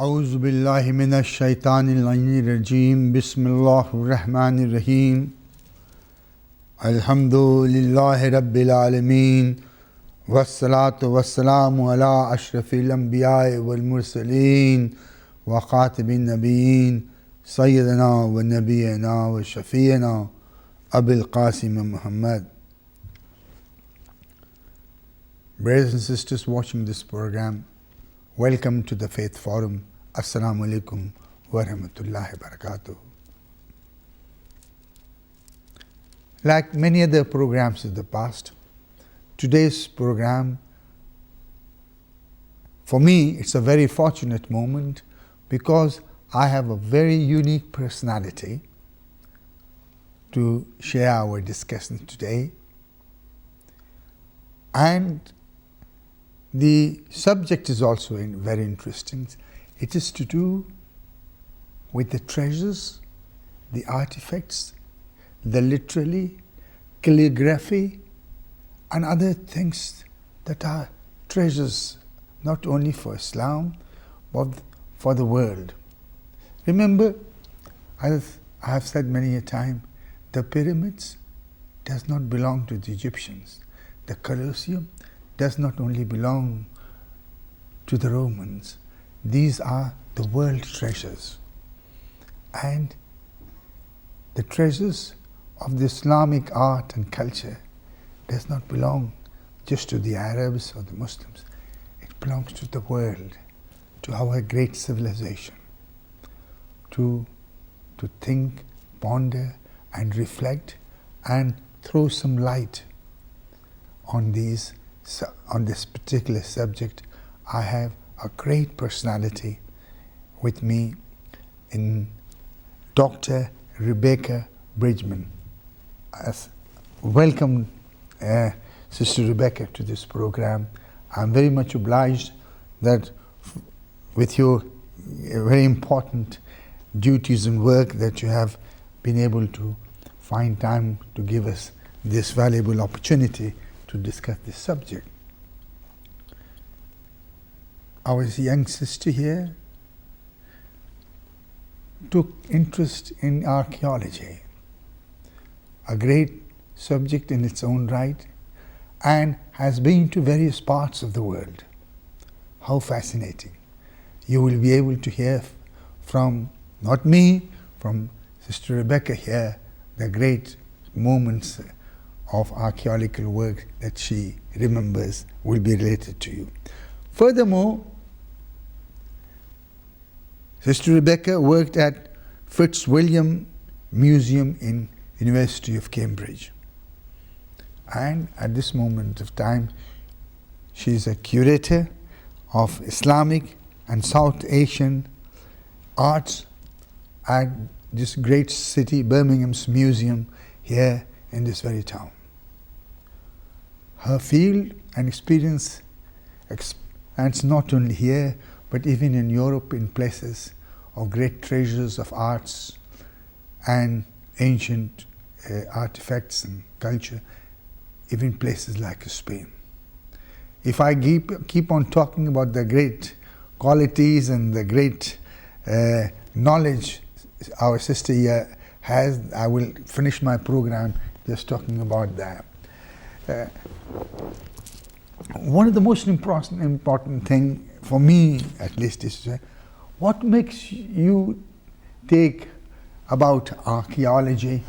أعوذ بالله من الشيطان الرجيم بسم الله الرحمن الرحيم الحمد لله رب العالمين والصلاة والسلام على أشرف الأنبياء والمرسلين وخاتم النبيين سيدنا ونبينا وشفينا أبي القاسم Muhammad. Brothers and sisters watching this program, welcome to the Faith Forum. Assalamu alaikum wa rahmatullahi wa barakatuh. Like many other programs of the past, today's program, for me, it's a very fortunate moment because I have a very unique personality to share our discussion today. And the subject is also very interesting. It is to do with the treasures, the artifacts, the literary, calligraphy, and other things that are treasures, not only for Islam, but for the world. Remember, I have said many a time, the pyramids does not belong to the Egyptians. The Colosseum does not only belong to the Romans. These are the world treasures. And the treasures of the Islamic art and culture does not belong just to the Arabs or the Muslims. It belongs to the world, to our great civilization, to think, ponder, and reflect, and throw some light on this particular subject. I have a great personality with me in Dr. Rebecca Bridgman. Welcome, Sister Rebecca, to this program. I'm very much obliged that with your very important duties and work that you have been able to find time to give us this valuable opportunity to discuss this subject. Our young sister here took interest in archaeology, a great subject in its own right, and has been to various parts of the world. How fascinating. You will be able to hear from, not me, from Sister Rebecca here, the great moments of archaeological work that she remembers will be related to you. Furthermore, Sister Rebecca worked at Fitzwilliam Museum in University of Cambridge. And at this moment of time, she is a curator of Islamic and South Asian arts at this great city, Birmingham's Museum, here in this very town. Her field and experience expands not only here, but even in Europe, in places of great treasures of arts and ancient artifacts and culture, even places like Spain. If I keep on talking about the great qualities and the great knowledge our sister here has, I will finish my program just talking about that. One of the most important thing for me, at least, is what makes you take about archaeology,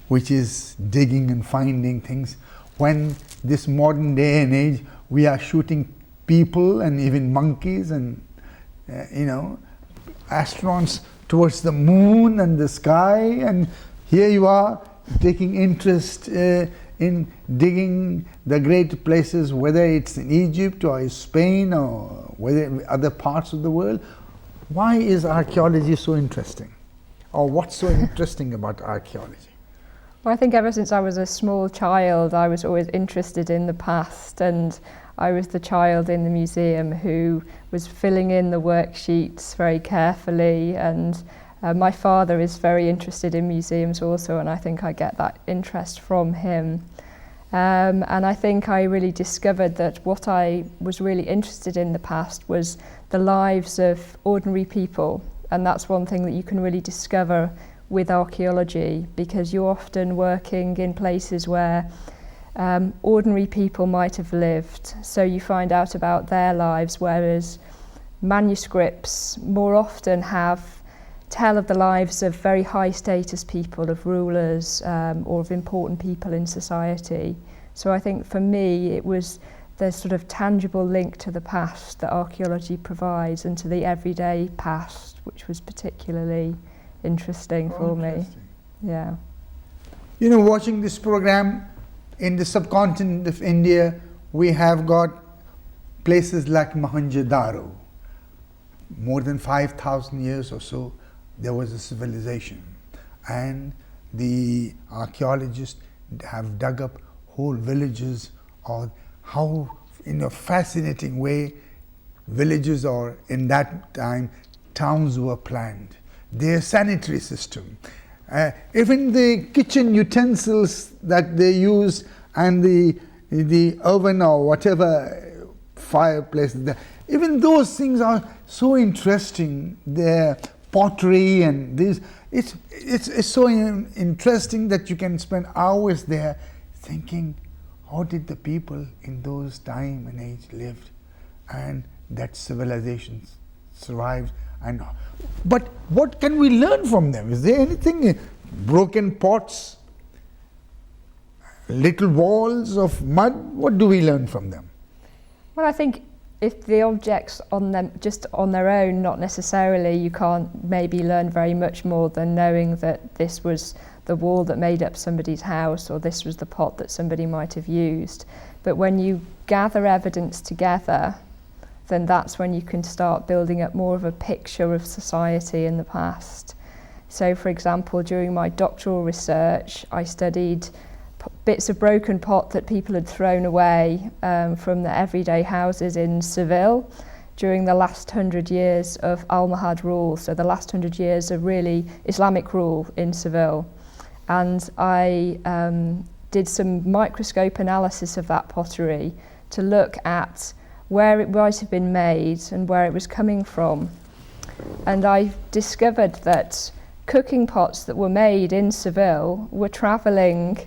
which is digging and finding things, when this modern day and age we are shooting people and even monkeys and astronauts towards the moon and the sky, and here you are taking interest in digging the great places, whether it's in Egypt or Spain or whether other parts of the world. Why is archaeology so interesting? Or what's so interesting about archaeology? Well, I think ever since I was a small child, I was always interested in the past, and I was the child in the museum who was filling in the worksheets very carefully, and my father is very interested in museums also, and I think I get that interest from him. And I think I really discovered that what I was really interested in the past was the lives of ordinary people. And that's one thing that you can really discover with archaeology, because you're often working in places where ordinary people might have lived. So you find out about their lives, whereas manuscripts more often tell of the lives of very high status people, of rulers, or of important people in society. So I think for me it was the sort of tangible link to the past that archaeology provides, and to the everyday past, which was particularly interesting for me. Yeah. You know, watching this program, in the subcontinent of India, we have got places like Mohenjo-daro. More than 5,000 years or so, there was a civilization, and the archaeologists have dug up whole villages, or how, in a fascinating way, villages, or in that time, towns were planned. Their sanitary system, even the kitchen utensils that they used, and the oven or whatever fireplace, even those things are so interesting. Their pottery and this, it's so interesting that you can spend hours there thinking, how did the people in those time and age lived, and that civilization survived. But what can we learn from them? Is there anything? Broken pots, little walls of mud, what do we learn from them? Well, I think if the objects on them, just on their own, not necessarily, you can't maybe learn very much more than knowing that this was the wall that made up somebody's house, or this was the pot that somebody might have used. But when you gather evidence together, then that's when you can start building up more of a picture of society in the past. So, for example, during my doctoral research, I studied bits of broken pot that people had thrown away from the everyday houses in Seville during the last 100 years of Almohad rule, so the last 100 years of really Islamic rule in Seville. And I did some microscope analysis of that pottery to look at where it might have been made and where it was coming from. And I discovered that cooking pots that were made in Seville were travelling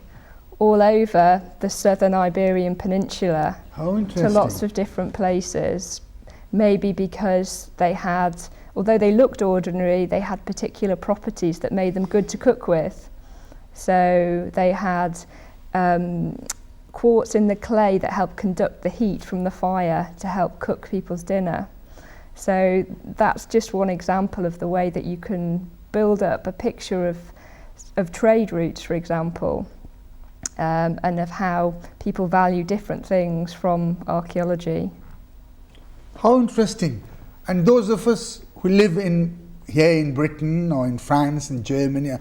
all over the southern Iberian Peninsula to lots of different places, maybe because they had, although they looked ordinary, they had particular properties that made them good to cook with. So they had quartz in the clay that helped conduct the heat from the fire to help cook people's dinner. So that's just one example of the way that you can build up a picture of trade routes, for example, and of how people value different things from archaeology. How interesting. And those of us who live here in Britain or in France and Germany,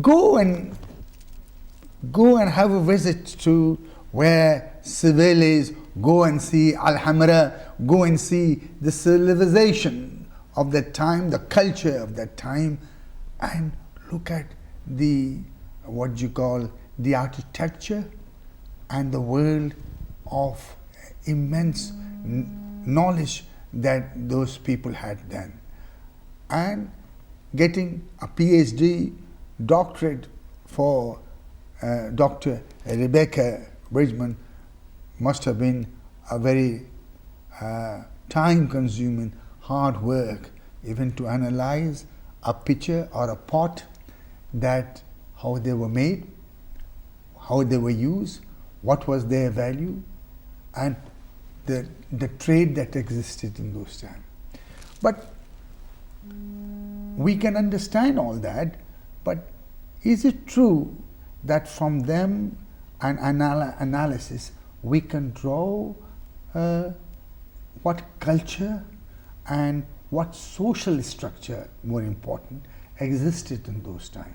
go and have a visit to where Seville is, go and see Alhambra, go and see the civilization of that time, the culture of that time, and look at the architecture and the world of immense knowledge that those people had then. And getting a PhD doctorate for Dr. Rebecca Bridgman must have been a very time-consuming, hard work, even to analyze a pitcher or a pot, that how they were made, how they were used, what was their value, and the trade that existed in those times. But we can understand all that, but is it true that from them and analysis we can draw what culture and what social structure, more important, existed in those times?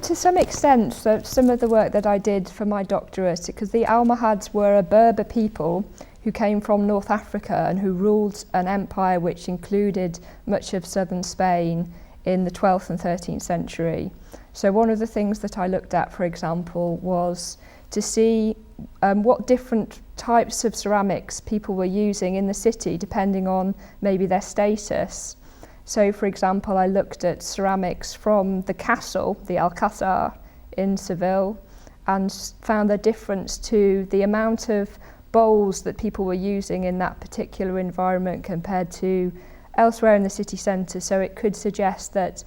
To some extent, so some of the work that I did for my doctorate, because the Almohads were a Berber people who came from North Africa and who ruled an empire which included much of southern Spain in the 12th and 13th century. So one of the things that I looked at, for example, was to see what different types of ceramics people were using in the city depending on maybe their status. So for example, I looked at ceramics from the castle, the Alcázar in Seville, and found a difference to the amount of bowls that people were using in that particular environment compared to elsewhere in the city centre. So it could suggest that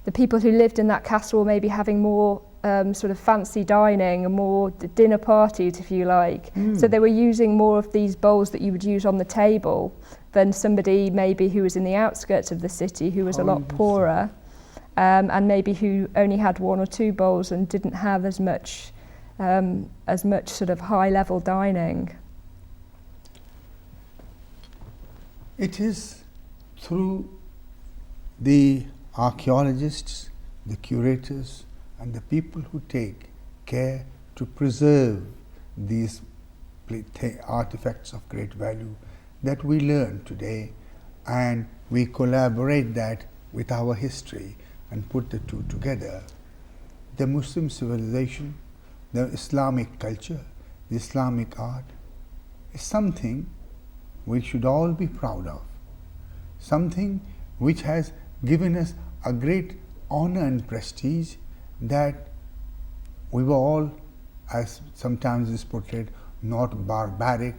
the people who lived in that castle were maybe having more sort of fancy dining and more dinner parties, if you like. So they were using more of these bowls that you would use on the table than somebody maybe who was in the outskirts of the city who was a lot poorer, and maybe who only had one or two bowls and didn't have as much sort of high-level dining. It is through the archaeologists, the curators, and the people who take care to preserve these artifacts of great value that we learn today, and we collaborate that with our history and put the two together. The Muslim civilization, the Islamic culture, the Islamic art is something we should all be proud of, something which has given us a great honor and prestige, that we were all, as sometimes is portrayed, not barbaric,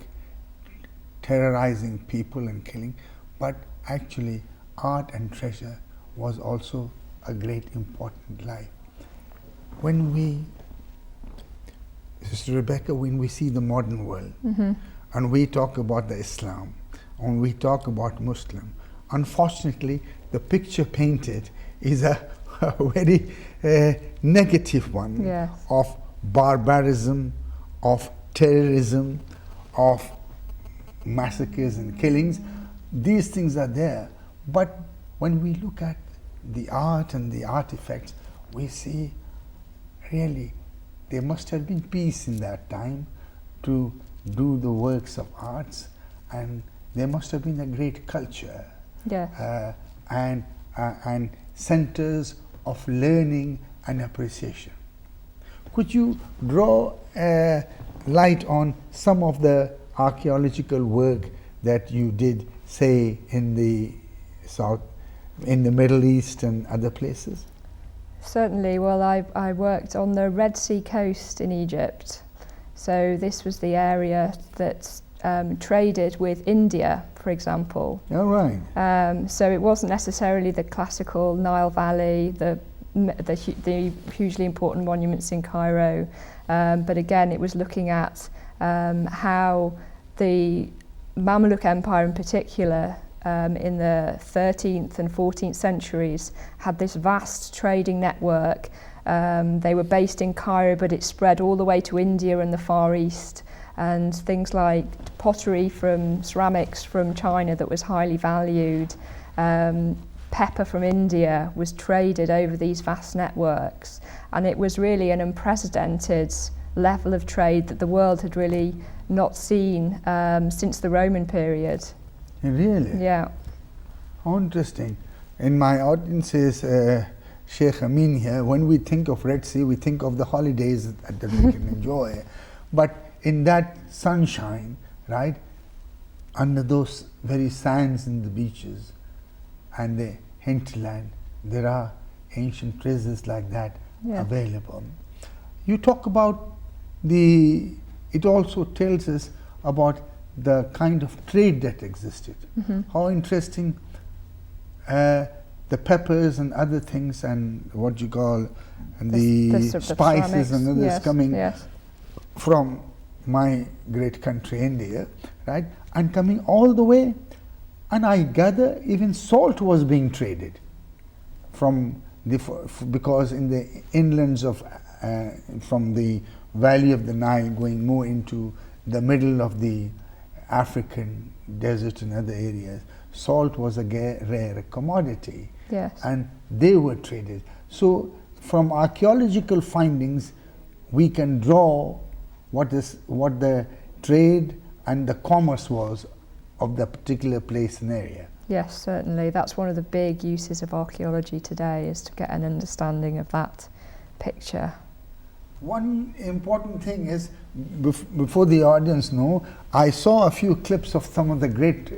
terrorizing people and killing, but actually art and treasure was also a great important life. When we, Sister Rebecca, when we see the modern world, and we talk about the Islam, and we talk about Muslim, unfortunately the picture painted is a very negative one. Yes. Of barbarism, of terrorism, of massacres and killings. These things are there, but when we look at the art and the artifacts, we see really there must have been peace in that time to do the works of arts, and there must have been a great culture. Yes. And centers of learning and appreciation. Could you draw light on some of the archaeological work that you did, say, in the South, in the Middle East and other places? Certainly. Well, I worked on the Red Sea coast in Egypt. So this was the area that traded with India, for example. All right. So it wasn't necessarily the classical Nile Valley, the hugely important monuments in Cairo, but again it was looking at how the Mamluk Empire in particular in the 13th and 14th centuries had this vast trading network. They were based in Cairo, but it spread all the way to India and the Far East, and things like pottery from ceramics from China that was highly valued. Pepper from India was traded over these vast networks, and it was really an unprecedented level of trade that the world had really not seen since the Roman period. Really? Yeah. How interesting. In my audience is Sheikh Amin here. When we think of Red Sea, we think of the holidays that we can enjoy. But in that sunshine, right, under those very sands in the beaches and the hinterland, there are ancient treasures like that available. You talk about it also tells us about the kind of trade that existed. How interesting. The peppers and other things, and what you call the spices and others coming from my great country India, right, and coming all the way, and I gather even salt was being traded from because in the inlands of from the valley of the Nile going more into the middle of the African desert and other areas, salt was a rare commodity. Yes. And they were traded. So from archaeological findings, we can draw what the trade and the commerce was of the particular place and area. Yes, certainly. That's one of the big uses of archaeology today, is to get an understanding of that picture. One important thing is, before the audience know, I saw a few clips of some of the great,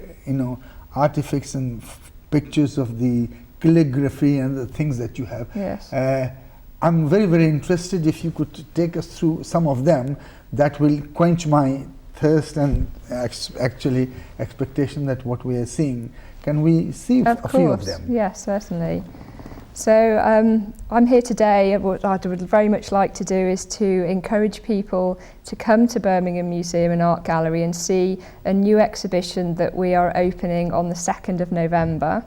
artifacts and pictures of the calligraphy and the things that you have. Yes. I'm very, very interested if you could take us through some of them. That will quench my thirst and actually expectation that what we are seeing. Can we see a few of them? Yes, certainly. So I'm here today. What I would very much like to do is to encourage people to come to Birmingham Museum and Art Gallery and see a new exhibition that we are opening on the 2nd of November.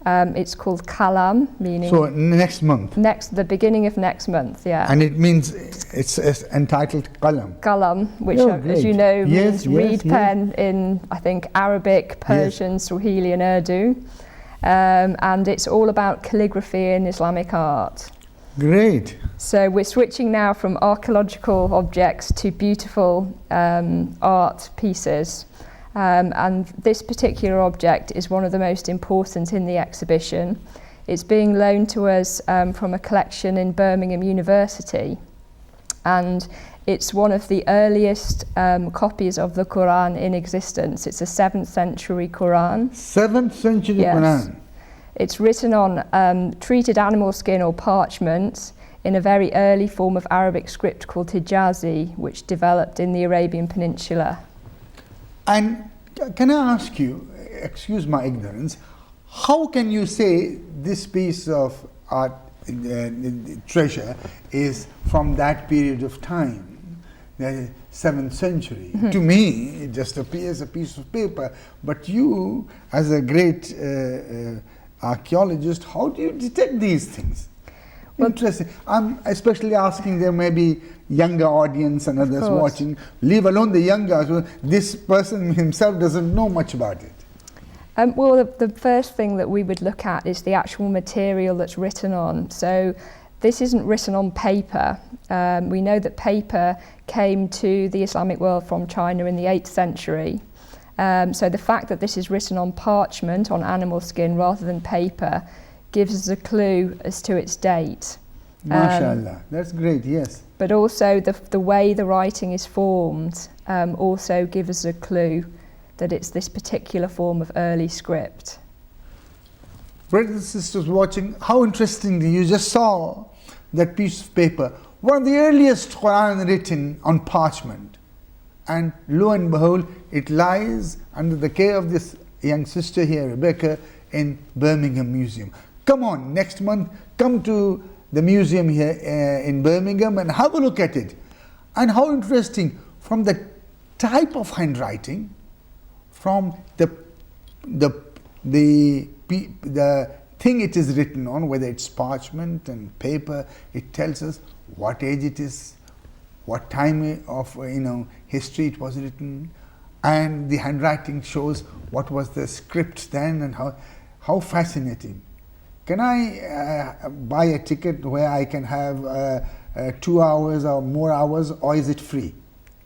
It's called Kalam, meaning... So next month? The beginning of next month, yeah. And it means, it's entitled Kalam? Kalam, which, as you know, means reed pen in, I think, Arabic, Persian, Swahili and Urdu. And it's all about calligraphy and Islamic art. Great. So we're switching now from archaeological objects to beautiful art pieces. And this particular object is one of the most important in the exhibition. It's being loaned to us from a collection in Birmingham University. And it's one of the earliest copies of the Quran in existence. It's a 7th century Quran. 7th century Quran? It's written on treated animal skin or parchment in a very early form of Arabic script called Hijazi, which developed in the Arabian Peninsula. And can I ask you, excuse my ignorance, how can you say this piece of art treasure is from that period of time, the 7th century? Mm-hmm. To me, it just appears a piece of paper. But you, as a great archaeologist, how do you detect these things? Well, interesting. I'm especially asking, there may be younger audience and others watching, leave alone the younger, this person himself doesn't know much about it. Well, the first thing that we would look at is the actual material that's written on. So this isn't written on paper. We know that paper came to the Islamic world from China in the 8th century. So the fact that this is written on parchment, on animal skin, rather than paper, gives us a clue as to its date. MashaAllah, that's great, yes. But also the way the writing is formed also gives us a clue that it's this particular form of early script. Brothers and sisters watching, how interesting, you just saw that piece of paper, one of the earliest Quran written on parchment. And lo and behold, it lies under the care of this young sister here, Rebecca, in Birmingham Museum. Come on, next month, come to the museum here in Birmingham and have a look at it. And how interesting, from the type of handwriting, from the thing it is written on, whether it's parchment and paper, it tells us what age it is, what time of history it was written, and the handwriting shows what was the script then, and how fascinating. Can I buy a ticket where I can have 2 hours or more hours, or is it free?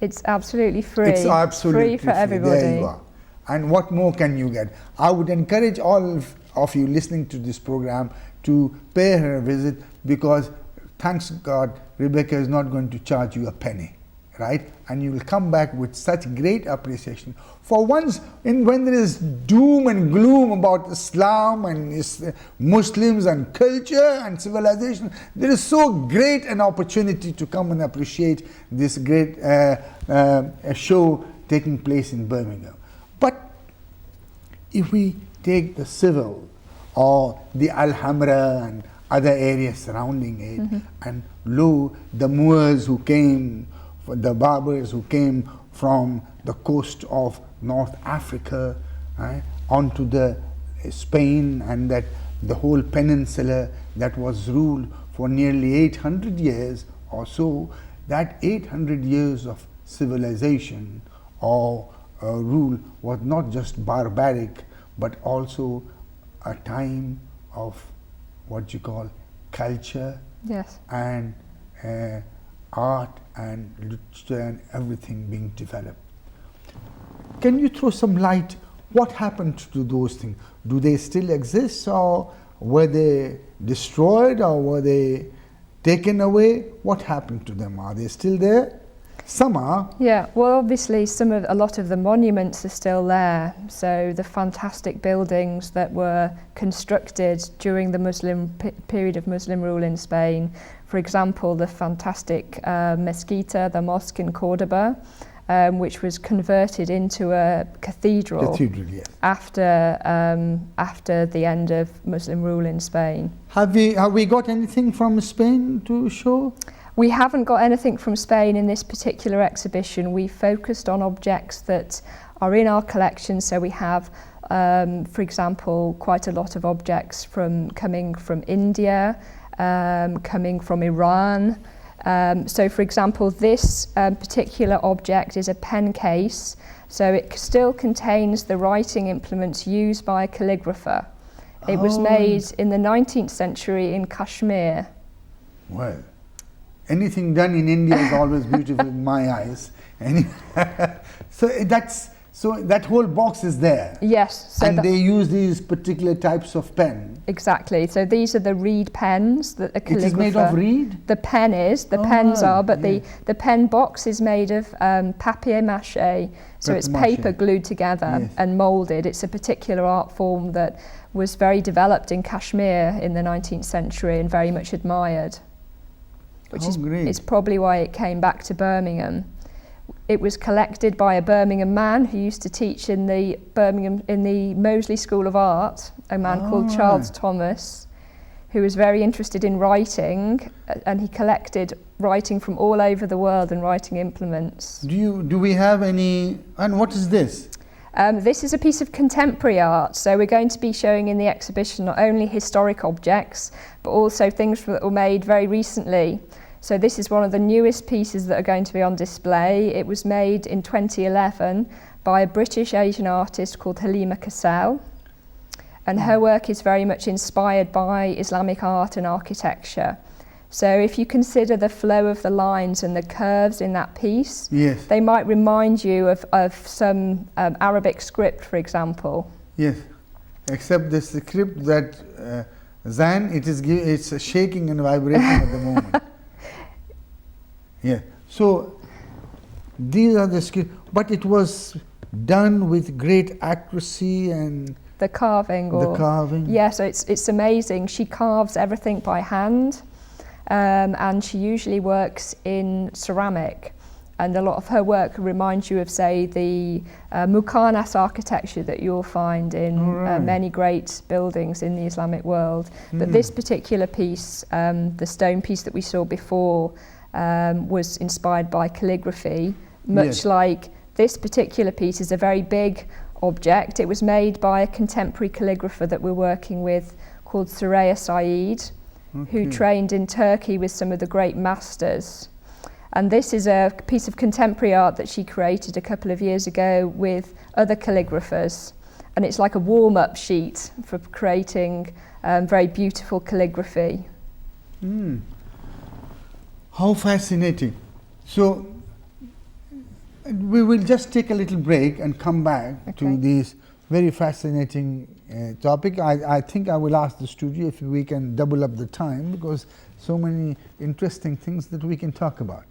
It's absolutely free. It's absolutely free for everybody. There you are. And what more can you get? I would encourage all of you listening to this program to pay her a visit, because thanks God, Rebecca is not going to charge you a penny, right? And you will come back with such great appreciation. For once, when there is doom and gloom about Islam and Muslims and culture and civilization, there is so great an opportunity to come and appreciate this great show taking place in Birmingham. But if we take the civil or the Alhambra and other areas surrounding it, mm-hmm. and lo, the Moors who came, the Barbers who came from the coast of North Africa onto the Spain, and that the whole peninsula that was ruled for nearly 800 years or so, that 800 years of civilization or rule was not just barbaric, but also a time of what you call culture, yes, and art and literature and everything being developed. Can you throw some light What happened to those things? Do they still exist, or were they destroyed, or were they taken away? What happened to them? Are they still there? Some are. Yeah, well, obviously a lot of the monuments are still there. So the fantastic buildings that were constructed during the period of Muslim rule in Spain, for example, the fantastic mezquita, the mosque in Cordoba, which was converted into a cathedral, Yes. after the end of Muslim rule in Spain. Have we got anything from Spain to show? We haven't got anything from Spain in this particular exhibition. We focused on objects that are in our collection, so we have, for example, quite a lot of objects coming from India, coming from Iran. So, for example, this particular object is a pen case, so it still contains the writing implements used by a calligrapher. It was made in the 19th century in Kashmir. Well, anything done in India is always beautiful in my eyes. So that whole box is there. Yes. So and they use these particular types of pen. Exactly. So these are the reed pens that the calligrapher... It is made of reed? The pen is. The pens are, but yeah. the pen box is made of papier-mâché. So it's paper glued together and moulded. It's a particular art form that was very developed in Kashmir in the 19th century and very much admired. Which is great. It's probably why it came back to Birmingham. It was collected by a Birmingham man who used to teach in the Moseley School of Art, a man called Charles Thomas, who was very interested in writing, and he collected writing from all over the world and writing implements. Do we have any, and what is this? This is a piece of contemporary art, so we're going to be showing in the exhibition not only historic objects, but also things that were made very recently. So this is one of the newest pieces that are going to be on display. It was made in 2011 by a British Asian artist called Halima Kassel, and her work is very much inspired by Islamic art and architecture. So if you consider the flow of the lines and the curves in that piece, they might remind you of some Arabic script, for example. Yes, except the script that Zan, it's shaking and vibrating at the moment. Yeah, so these are the scripts, but it was done with great accuracy and the carving. Yeah, so it's amazing. She carves everything by hand. And she usually works in ceramic, and a lot of her work reminds you of, say, the Muqarnas architecture that you'll find in many great buildings in the Islamic world. But this particular piece, the stone piece that we saw before, was inspired by calligraphy, much like this particular piece is a very big object. It was made by a contemporary calligrapher that we're working with called Süreyya Said, who trained in Turkey with some of the great masters. And this is a piece of contemporary art that she created a couple of years ago with other calligraphers. And it's like a warm-up sheet for creating very beautiful calligraphy. How fascinating. So we will just take a little break and come back to this very fascinating topic. I think I will ask the studio if we can double up the time, because so many interesting things that we can talk about.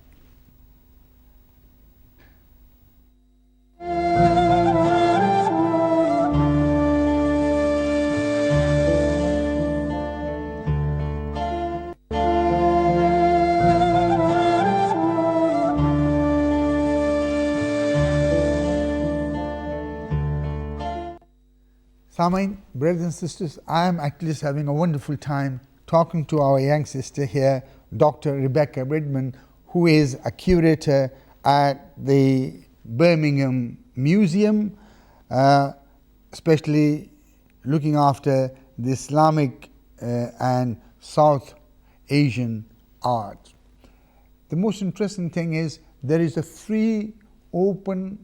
Samain, brothers and sisters, I am actually having a wonderful time talking to our young sister here, Dr. Rebecca Bridgman, who is a curator at the Birmingham Museum, especially looking after the Islamic and South Asian art. The most interesting thing is there is a free, open,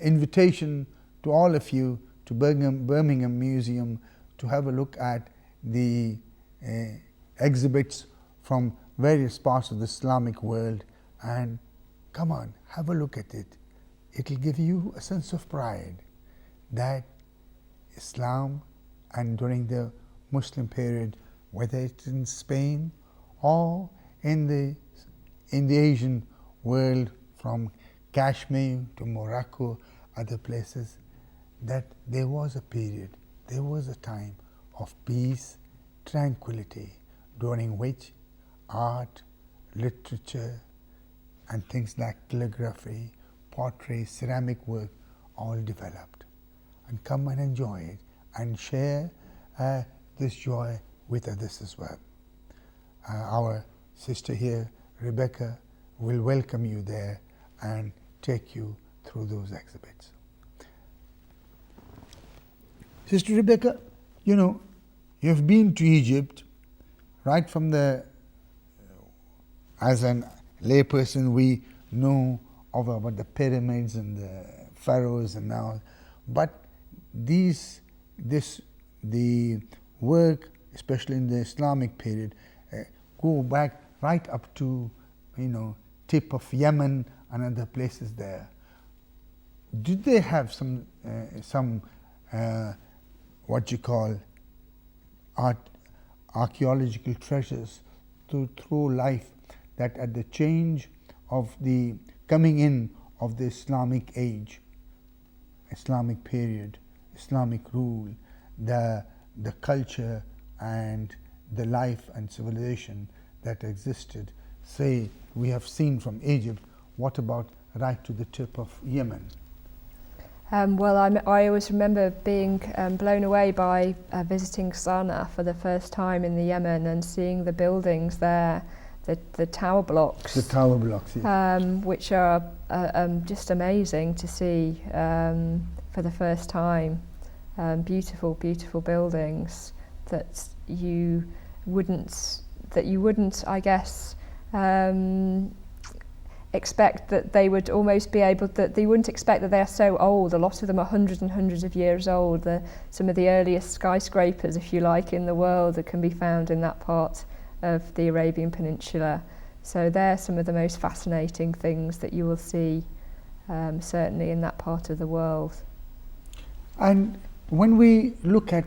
invitation to all of you to Birmingham Museum to have a look at the exhibits from various parts of the Islamic world, and come on, have a look at it. It will give you a sense of pride that Islam, and during the Muslim period, whether it's in Spain or in the Asian world, from Kashmir to Morocco, other places, that there was a period, there was a time of peace, tranquility, during which art, literature, and things like calligraphy, pottery, ceramic work all developed. And come and enjoy it and share this joy with others as well. Our sister here, Rebecca, will welcome you there and take you through those exhibits. Sister Rebecca, you know, you've been to Egypt right from the, as a layperson, we know about the pyramids and the pharaohs and now, but the work, especially in the Islamic period, go back right up to, you know, tip of Yemen and other places there. Did they have some what you call archaeological treasures to throw life, that at the change of the coming in of the Islamic age, Islamic period, Islamic rule, the culture and the life and civilization that existed, say, we have seen from Egypt, what about right to the tip of Yemen? Well, I always remember being blown away by visiting Sana'a for the first time in the Yemen and seeing the buildings there, the tower blocks. The tower blocks, yes. Which are just amazing to see for the first time. Beautiful, beautiful buildings that you wouldn't, I guess, expect that they would almost be able, that they wouldn't expect that they are so old. A lot of them are hundreds and hundreds of years old. Some of the earliest skyscrapers, if you like, in the world that can be found in that part of the Arabian Peninsula. So they're some of the most fascinating things that you will see, certainly in that part of the world. And when we look at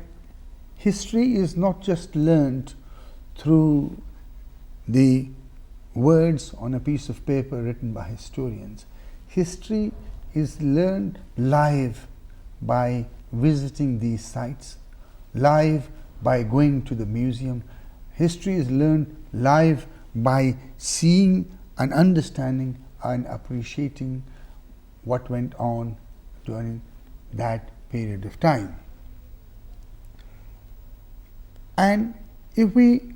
history, is not just learned through the words on a piece of paper written by historians. History is learned live by visiting these sites, live by going to the museum. History is learned live by seeing and understanding and appreciating what went on during that period of time. And if we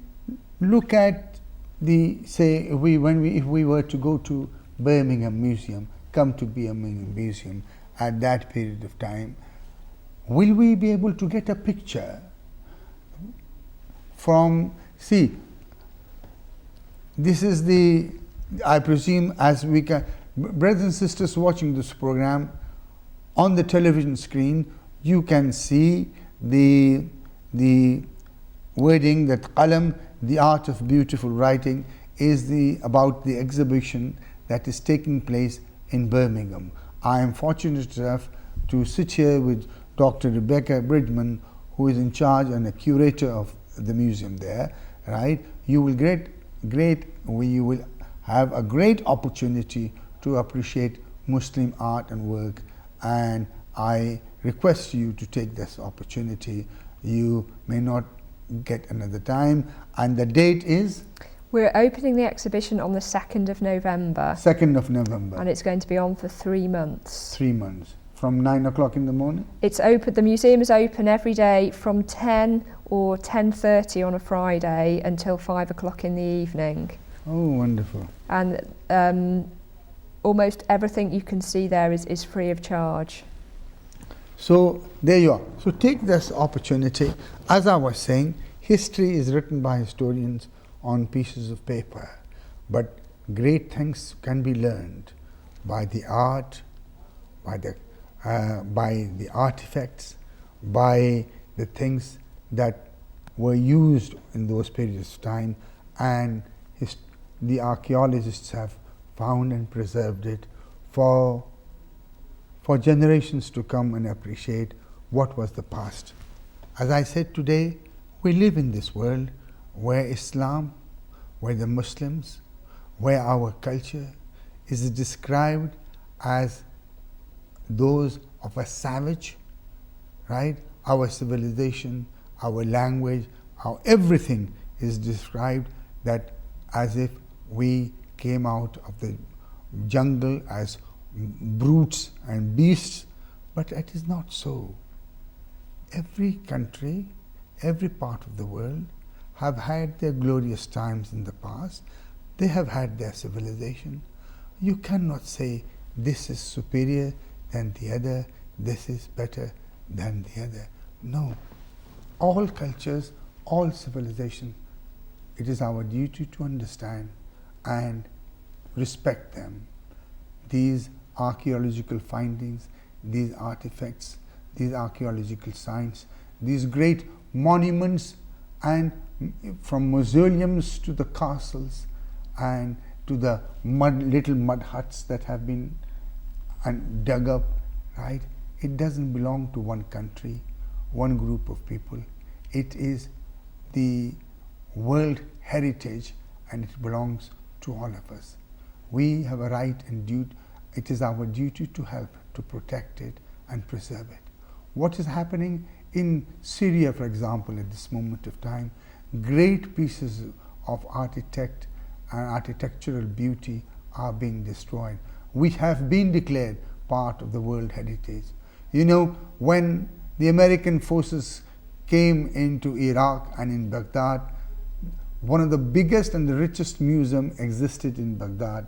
look at if we were to go to Birmingham Museum, come to Birmingham Museum at that period of time, will we be able to get a picture from, this is the, I presume, as we can, brothers and sisters watching this program, on the television screen, you can see the wording that qalam, the art of beautiful writing, is about the exhibition that is taking place in Birmingham. I am fortunate enough to sit here with Dr. Rebecca Bridgman, who is in charge and a curator of the museum there, right? You will have a great opportunity to appreciate Muslim art and work, and I request you to take this opportunity. You may not get another time, and the date is? We're opening the exhibition on the 2nd of November. 2nd of November. And it's going to be on for 3 months. 3 months. From 9 o'clock in the morning? It's open, the museum is open every day from 10 or 10:30 on a Friday until 5 o'clock in the evening. Oh, wonderful. And almost everything you can see there is free of charge. So there you are. So take this opportunity. As I was saying, history is written by historians on pieces of paper, but great things can be learned by the art, by the artifacts, by the things that were used in those periods of time, and the archaeologists have found and preserved it for for generations to come and appreciate what was the past. As I said today, we live in this world where Islam, where the Muslims, where our culture is described as those of a savage, right? Our civilization, our language, our everything is described that as if we came out of the jungle as brutes and beasts, but it is not so. Every country, every part of the world have had their glorious times in the past. They have had their civilization. You cannot say this is superior than the other, this is better than the other. No. All cultures, all civilization, it is our duty to understand and respect them. These archaeological findings, these artifacts, these archaeological signs, these great monuments, and from mausoleums to the castles and to the little mud huts that have been dug up, right? It doesn't belong to one country, one group of people. It is the world heritage, and it belongs to all of us. We have a right and duty. It is our duty to help, to protect it and preserve it. What is happening in Syria, for example, at this moment of time, great pieces of architectural beauty are being destroyed, which have been declared part of the world heritage. You know, when the American forces came into Iraq and in Baghdad, one of the biggest and the richest museums existed in Baghdad.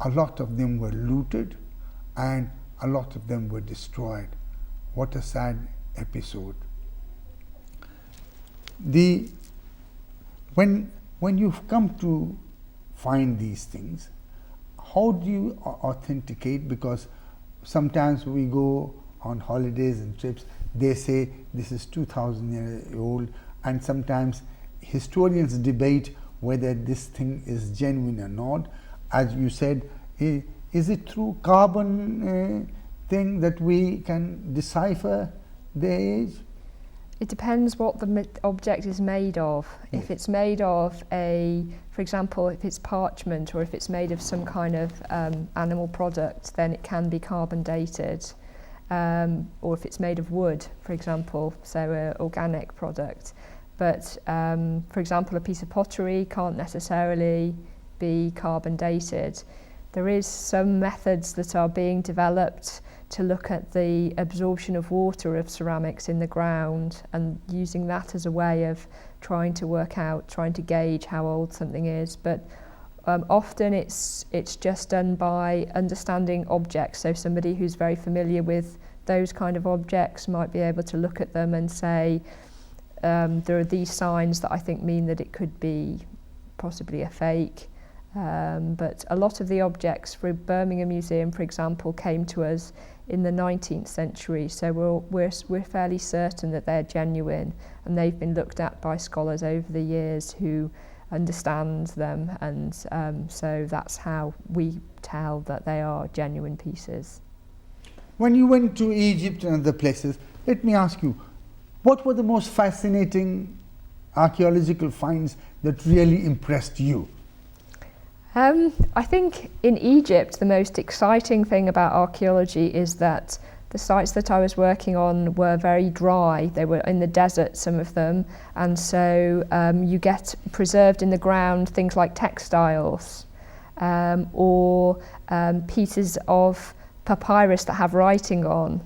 A lot of them were looted and a lot of them were destroyed. What a sad episode. When you've come to find these things, how do you authenticate? Because sometimes we go on holidays and trips, they say this is 2,000 years old, and sometimes historians debate whether this thing is genuine or not. As you said, is it through carbon thing that we can decipher the age? It depends what the object is made of. Yes. If it's made of for example, if it's parchment or if it's made of some kind of animal product, then it can be carbon dated. Or if it's made of wood, for example, so an organic product. But for example, a piece of pottery can't necessarily be carbon dated. There is some methods that are being developed to look at the absorption of water of ceramics in the ground and using that as a way of trying to gauge how old something is. But often it's just done by understanding objects. So somebody who's very familiar with those kind of objects might be able to look at them and say, there are these signs that I think mean that it could be possibly a fake. But a lot of the objects for Birmingham Museum, for example, came to us in the 19th century, so we're fairly certain that they're genuine, and they've been looked at by scholars over the years who understand them, and so that's how we tell that they are genuine pieces. When you went to Egypt and other places, let me ask you, what were the most fascinating archaeological finds that really impressed you? I think in Egypt the most exciting thing about archaeology is that the sites that I was working on were very dry. They were in the desert, some of them, and so you get preserved in the ground things like textiles or pieces of papyrus that have writing on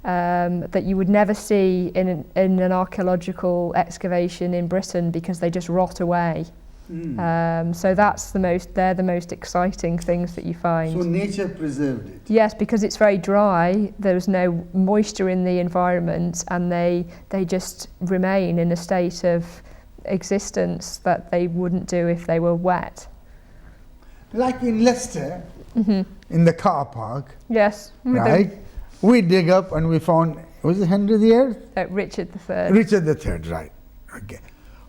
that you would never see in an archaeological excavation in Britain because they just rot away. So they're the most exciting things that you find. So nature preserved it? Yes, because it's very dry, there's no moisture in the environment, and they just remain in a state of existence that they wouldn't do if they were wet. Like in Leicester, in the car park, Yes. right? We dig up and we found, was it Henry VIII? Richard III. Richard III, right. Okay.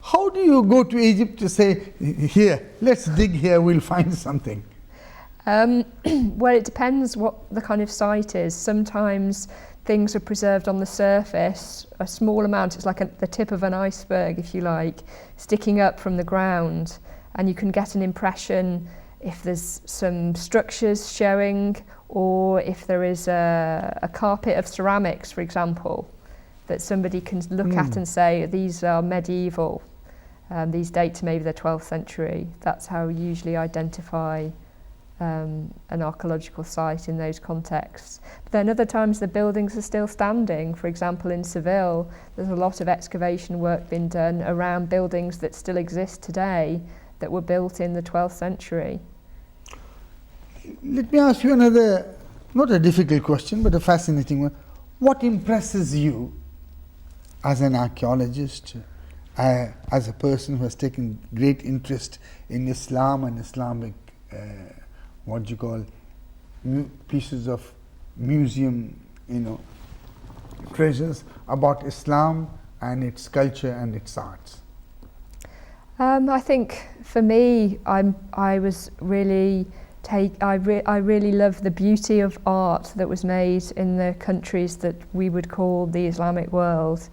How do you go to Egypt to say, here, let's dig here, we'll find something? Well, it depends what the kind of site is. Sometimes things are preserved on the surface, a small amount, it's like the tip of an iceberg, if you like, sticking up from the ground, and you can get an impression if there's some structures showing, or if there is a carpet of ceramics, for example, that somebody can look at and say, these are medieval, these date to maybe the 12th century. That's how we usually identify an archaeological site in those contexts. But then other times the buildings are still standing. For example, in Seville, there's a lot of excavation work being done around buildings that still exist today that were built in the 12th century. Let me ask you another, not a difficult question, but a fascinating one. What impresses you as an archaeologist, as a person who has taken great interest in Islam and Islamic what you call pieces of museum, treasures about Islam and its culture and its arts? I think for me, I really love the beauty of art that was made in the countries that we would call the Islamic world.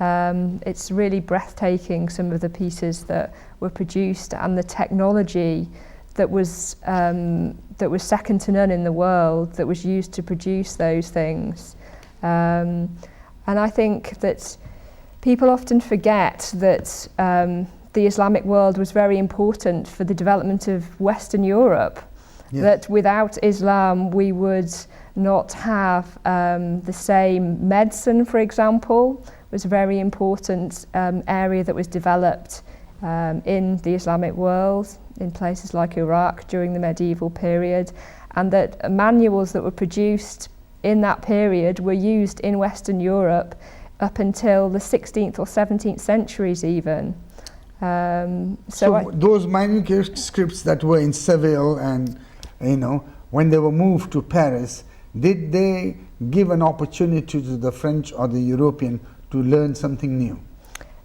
It's really breathtaking, some of the pieces that were produced, and the technology that was second to none in the world that was used to produce those things. And I think that people often forget that the Islamic world was very important for the development of Western Europe. Yes. That without Islam we would not have the same medicine, for example, was a very important area that was developed in the Islamic world, in places like Iraq during the medieval period, and that manuals that were produced in that period were used in Western Europe up until the 16th or 17th centuries even. So those manuscripts that were in Seville and, when they were moved to Paris, did they give an opportunity to the French or the European to learn something new?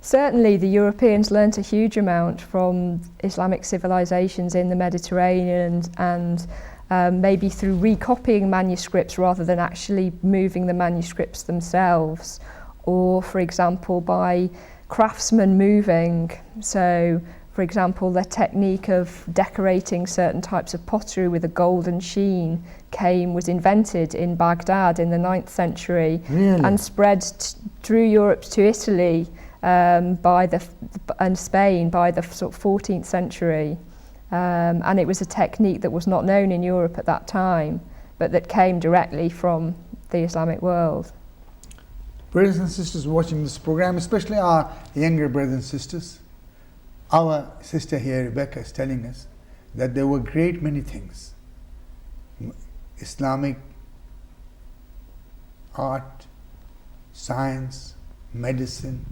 Certainly the Europeans learnt a huge amount from Islamic civilizations in the Mediterranean, and maybe through recopying manuscripts rather than actually moving the manuscripts themselves, or for example by craftsmen moving. So for example, the technique of decorating certain types of pottery with a golden sheen was invented in Baghdad in the 9th century. Really? And spread through Europe to Italy and Spain by the sort of 14th century. And it was a technique that was not known in Europe at that time, but that came directly from the Islamic world. Brothers and sisters watching this program, especially our younger brothers and sisters, our sister here, Rebecca, is telling us that there were great many things. Islamic art, science, medicine,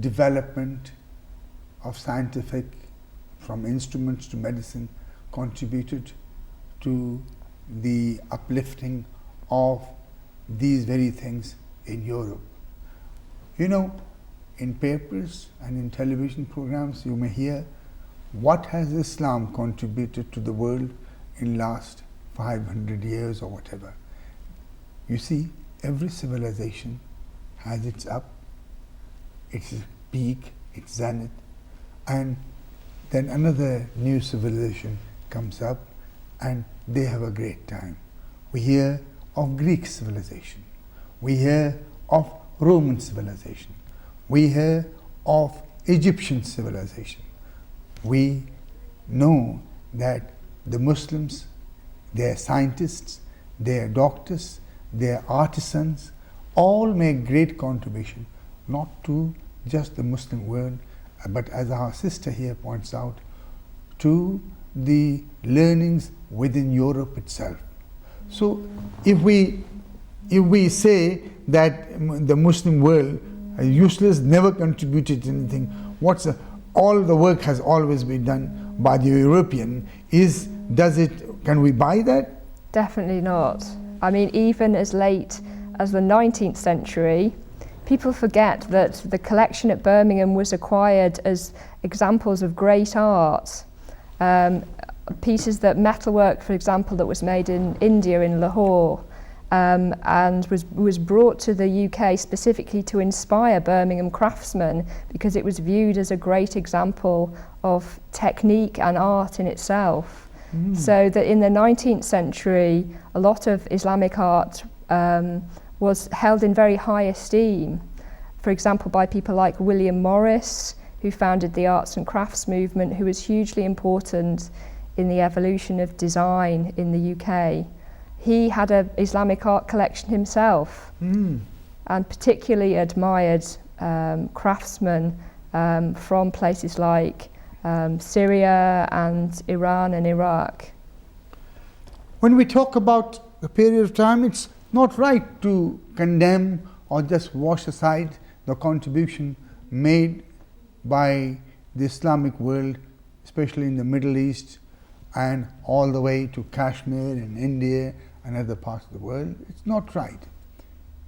development of scientific, from instruments to medicine, contributed to the uplifting of these very things in Europe. In papers and in television programs you may hear, what has Islam contributed to the world in last 500 years or whatever. You see, every civilization has its up, its peak, its zenith, and then another new civilization comes up and they have a great time. We hear of Greek civilization, we hear of Roman civilization, we hear of Egyptian civilization. We know that the Muslims, their scientists, their doctors, their artisans, all make great contribution, not to just the Muslim world, but as our sister here points out, to the learnings within Europe itself. So if we say that the Muslim world is useless, never contributed anything, all the work has always been done by the European, can we buy that? Definitely not. I mean, even as late as the 19th century, people forget that the collection at Birmingham was acquired as examples of great art. Pieces that metalwork, for example, that was made in India, in Lahore, and was brought to the UK specifically to inspire Birmingham craftsmen, because it was viewed as a great example of technique and art in itself. So that in the 19th century, a lot of Islamic art was held in very high esteem. For example, by people like William Morris, who founded the arts and crafts movement, who was hugely important in the evolution of design in the UK. He had an Islamic art collection himself, and particularly admired craftsmen from places like Syria and Iran and Iraq. When we talk about a period of time, it's not right to condemn or just wash aside the contribution made by the Islamic world, especially in the Middle East and all the way to Kashmir in India and other parts of the world. It's not right.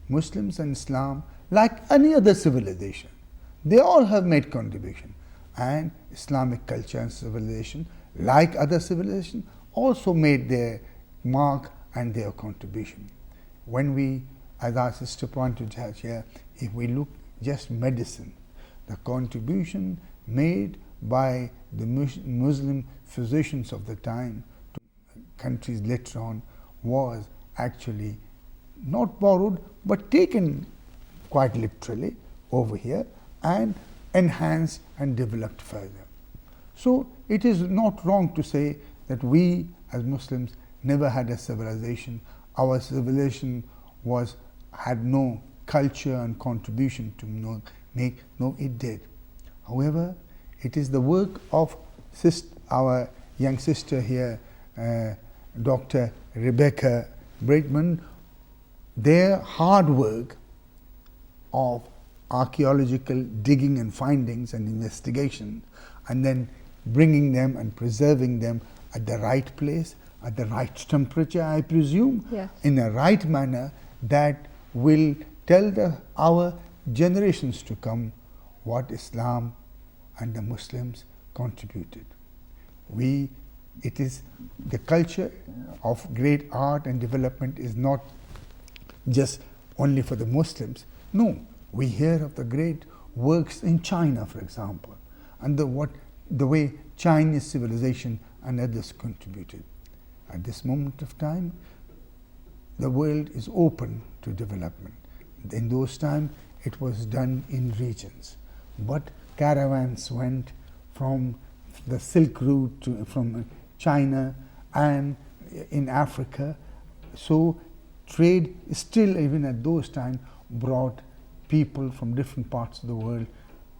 Muslims and Islam, like any other civilization, they all have made contribution, and Islamic culture and civilization, like other civilizations, also made their mark and their contribution. When we, as our sister pointed out here, if we look just medicine, the contribution made by the Muslim physicians of the time to countries later on was actually not borrowed but taken quite literally over here and enhanced and developed further. So it is not wrong to say that we as Muslims never had a civilization. Our civilization had no culture and contribution to make. No, it did. However, it is the work of our young sister here, Dr. Rebecca Braitman, their hard work of archaeological digging and findings and investigation, and then bringing them and preserving them at the right place, at the right temperature, I presume, Yes. in the right manner, that will tell our generations to come what Islam and the Muslims contributed. It is the culture of great art and development is not just only for the Muslims. No, we hear of the great works in China, for example, and the way Chinese civilization and others contributed. At this moment of time, the world is open to development. In those times, it was done in regions, but caravans went from the Silk Route from China and in Africa. So trade still, even at those times, brought people from different parts of the world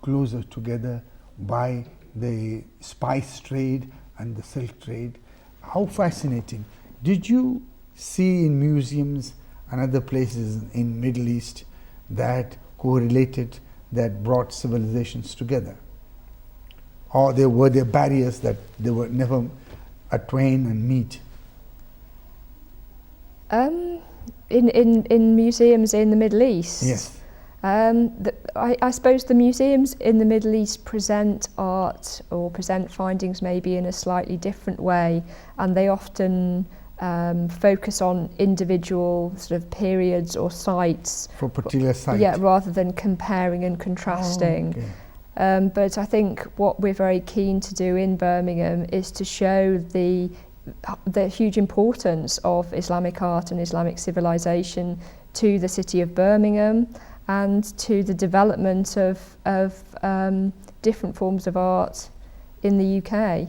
closer together by the spice trade and the silk trade. How fascinating. Did you see in museums and other places in Middle East that correlated, that brought civilizations together? Or were there barriers that they were never attain and meet? In museums in the Middle East? Yes. I suppose the museums in the Middle East present art or present findings maybe in a slightly different way, and they often focus on individual sort of periods or sites. For particular sites? Yeah, rather than comparing and contrasting. Oh, okay. But I think what we're very keen to do in Birmingham is to show the huge importance of Islamic art and Islamic civilization to the city of Birmingham and to the development of different forms of art in the UK.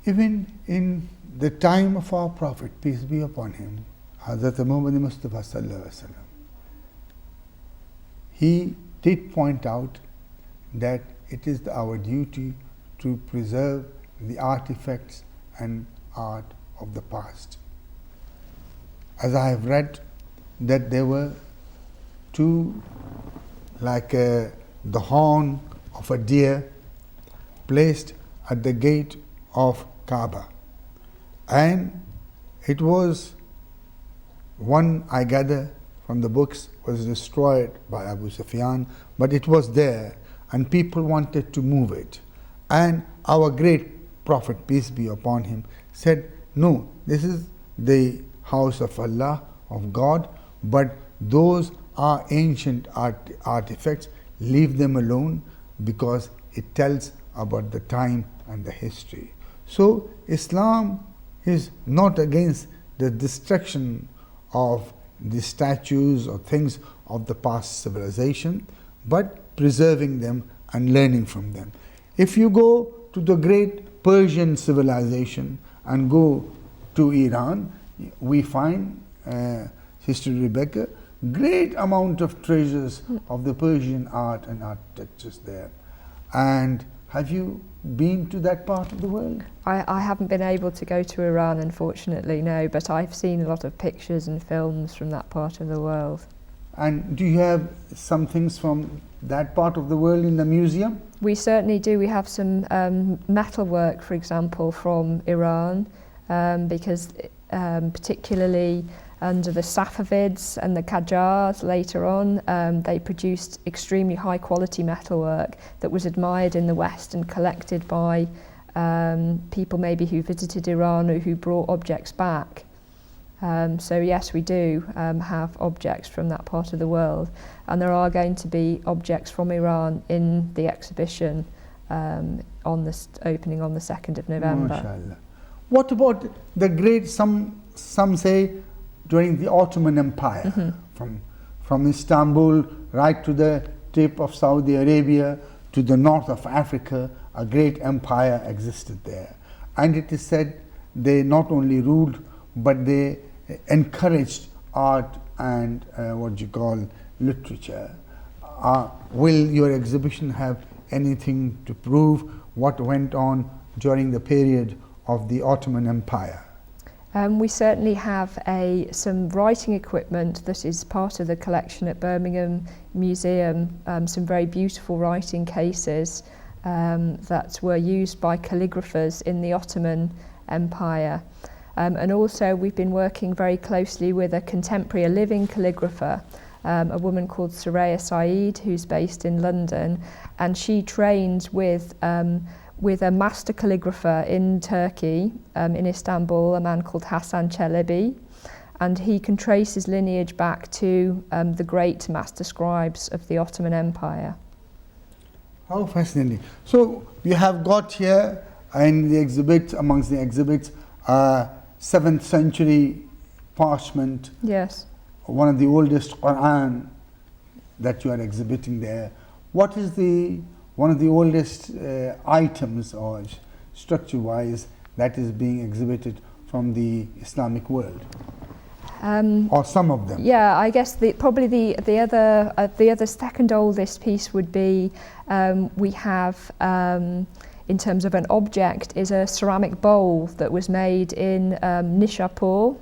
Even in the time of our Prophet, peace be upon him, Hazrat Muhammad Mustafa sallallahu alaihi wasallam, he did point out that it is our duty to preserve the artifacts and art of the past. As I have read that there were two, like the horn of a deer placed at the gate of Kaaba, and it was one, I gather from the books, was destroyed by Abu Sufyan, but it was there, and people wanted to move it. And our great Prophet, peace be upon him, said, no, this is the house of Allah, of God, but those are ancient artifacts, leave them alone, because it tells about the time and the history. So Islam is not against the destruction of the statues or things of the past civilization, but preserving them and learning from them. If you go to the great Persian civilization and go to Iran, we find, Sister Rebecca, great amount of treasures of the Persian art and architectures there. And have you been to that part of the world? I haven't been able to go to Iran, unfortunately, no, but I've seen a lot of pictures and films from that part of the world. And do you have some things from that part of the world in the museum? We certainly do. We have some metalwork, for example, from Iran, because particularly under the Safavids and the Qajars later on, they produced extremely high quality metalwork that was admired in the West and collected by people maybe who visited Iran or who brought objects back. So yes, we do have objects from that part of the world, and there are going to be objects from Iran in the exhibition on the opening on the 2nd of November. MashaAllah. What about the great, some say, during the Ottoman Empire, from Istanbul right to the tip of Saudi Arabia to the north of Africa, a great empire existed there. And it is said they not only ruled, but they encouraged art and literature. Will your exhibition have anything to prove what went on during the period of the Ottoman Empire? We certainly have some writing equipment that is part of the collection at Birmingham Museum, some very beautiful writing cases that were used by calligraphers in the Ottoman Empire. And also we've been working very closely with a contemporary, a living calligrapher, a woman called Soraya Saeed, who's based in London, and she trains with a master calligrapher in Turkey, in Istanbul, a man called Hasan Çelebi, and he can trace his lineage back to the great master scribes of the Ottoman Empire. How fascinating. So you have got here in the exhibit, amongst the exhibits, 7th century parchment. Yes. One of the oldest Quran that you are exhibiting there. What is one of the oldest items or structure-wise that is being exhibited from the Islamic world? Or some of them? Yeah, I guess probably the other second oldest piece would be we have in terms of an object is a ceramic bowl that was made in Nishapur,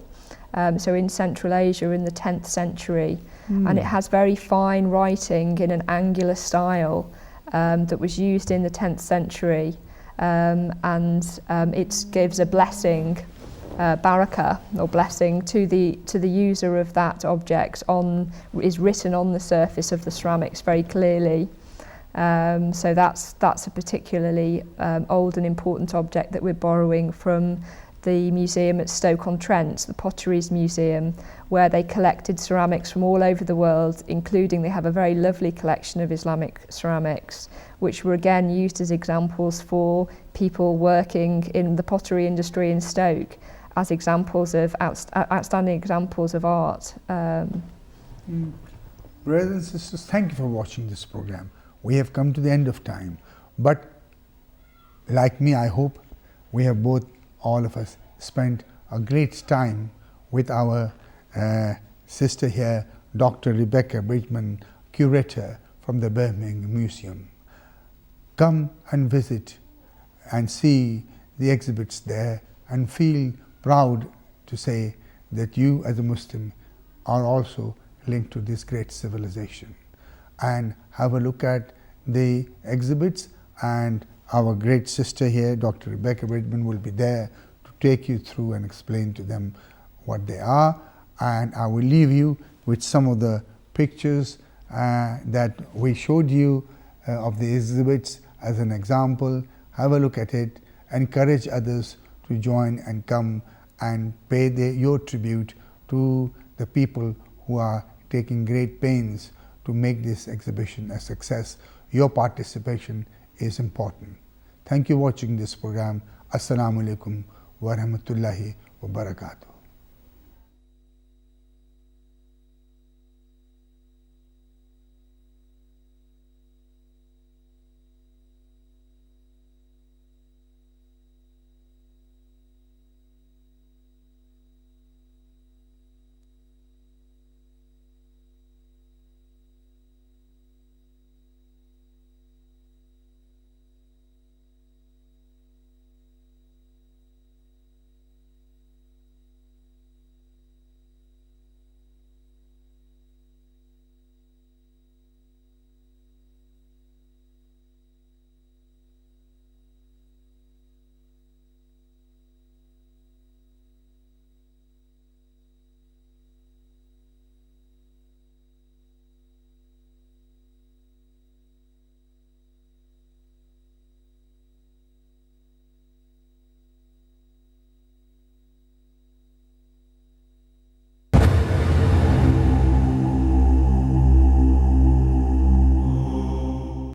so in Central Asia in the 10th century, and it has very fine writing in an angular style that was used in the 10th century, and it gives a blessing, barakah or blessing to the user of that object is written on the surface of the ceramics very clearly. So that's a particularly old and important object that we're borrowing from the museum at Stoke-on-Trent, the Potteries Museum, where they collected ceramics from all over the world, including they have a very lovely collection of Islamic ceramics, which were again used as examples for people working in the pottery industry in Stoke, as examples of outstanding examples of art. Brothers and sisters, thank you for watching this program. We have come to the end of time, but like me, I hope we have all of us spent a great time with our sister here, Dr. Rebecca Bridgman, curator from the Birmingham Museum. Come and visit and see the exhibits there and feel proud to say that you as a Muslim are also linked to this great civilization. And have a look at the exhibits, and our great sister here, Dr. Rebecca Bridgman, will be there to take you through and explain to them what they are. And I will leave you with some of the pictures that we showed you of the exhibits as an example. Have a look at it, encourage others to join and come and pay your tribute to the people who are taking great pains to make this exhibition a success. Your participation is important. Thank you for watching this program. Assalamu alaikum wa rahmatullahi wa barakatuh.